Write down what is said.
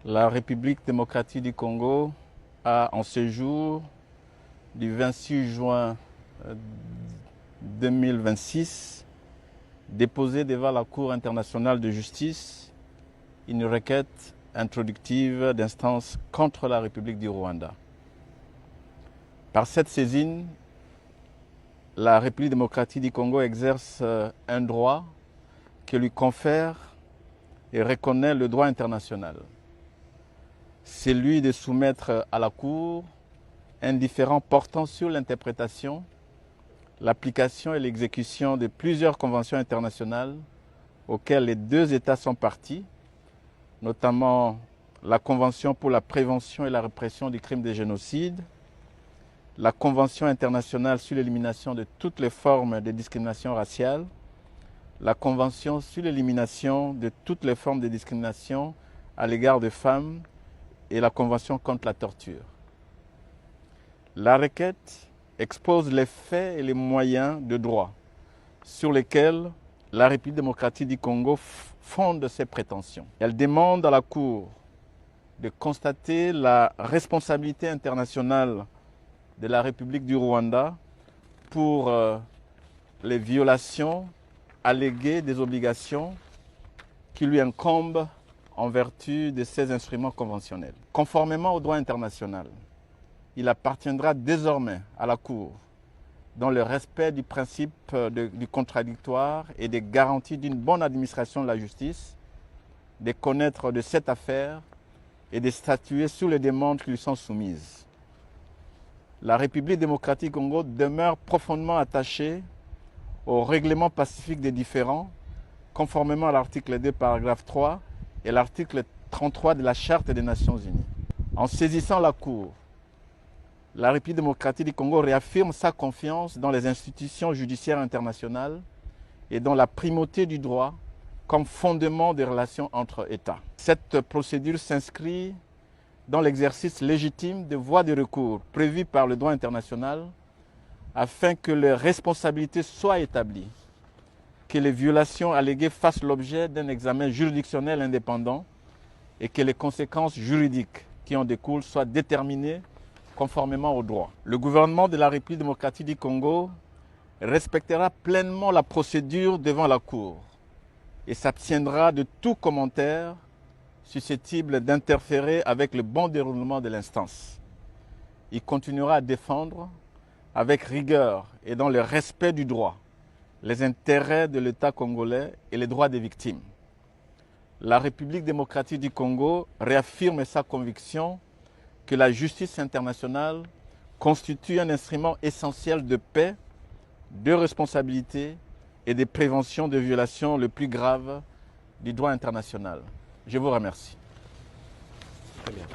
La République démocratique du Congo a, en ce jour du 26 juin 2026, déposé devant la Cour internationale de justice une requête introductive d'instance contre la République du Rwanda. Par cette saisine, la République démocratique du Congo exerce un droit que lui confère et reconnaît le droit international. Celui de soumettre à la Cour un différend portant sur l'interprétation, l'application et l'exécution de plusieurs conventions internationales auxquelles les deux États sont partis, notamment la Convention pour la prévention et la répression du crime de génocide, la Convention internationale sur l'élimination de toutes les formes de discrimination raciale, la Convention sur l'élimination de toutes les formes de discrimination à l'égard des femmes et la Convention contre la torture. La requête expose les faits et les moyens de droit sur lesquels la République démocratique du Congo fonde ses prétentions. Elle demande à la Cour de constater la responsabilité internationale de la République du Rwanda pour les violations alléguées des obligations qui lui incombent en vertu de ces instruments conventionnels. Conformément au droit international, il appartiendra désormais à la Cour, dans le respect du principe du contradictoire et des garanties d'une bonne administration de la justice, de connaître de cette affaire et de statuer sur les demandes qui lui sont soumises. La République démocratique du Congo demeure profondément attachée au règlement pacifique des différends, conformément à l'article 2, paragraphe 3 et l'article 33 de la Charte des Nations Unies. En saisissant la Cour, la République démocratique du Congo réaffirme sa confiance dans les institutions judiciaires internationales et dans la primauté du droit comme fondement des relations entre États. Cette procédure s'inscrit dans l'exercice légitime des voies de recours prévues par le droit international afin que les responsabilités soient établies, que les violations alléguées fassent l'objet d'un examen juridictionnel indépendant et que les conséquences juridiques qui en découlent soient déterminées conformément au droit. Le gouvernement de la République démocratique du Congo respectera pleinement la procédure devant la Cour et s'abstiendra de tout commentaire susceptible d'interférer avec le bon déroulement de l'instance. Il continuera à défendre avec rigueur et dans le respect du droit les intérêts de l'État congolais et les droits des victimes. La République démocratique du Congo réaffirme sa conviction que la justice internationale constitue un instrument essentiel de paix, de responsabilité et de prévention de violations les plus graves du droit international. Je vous remercie. Très bien.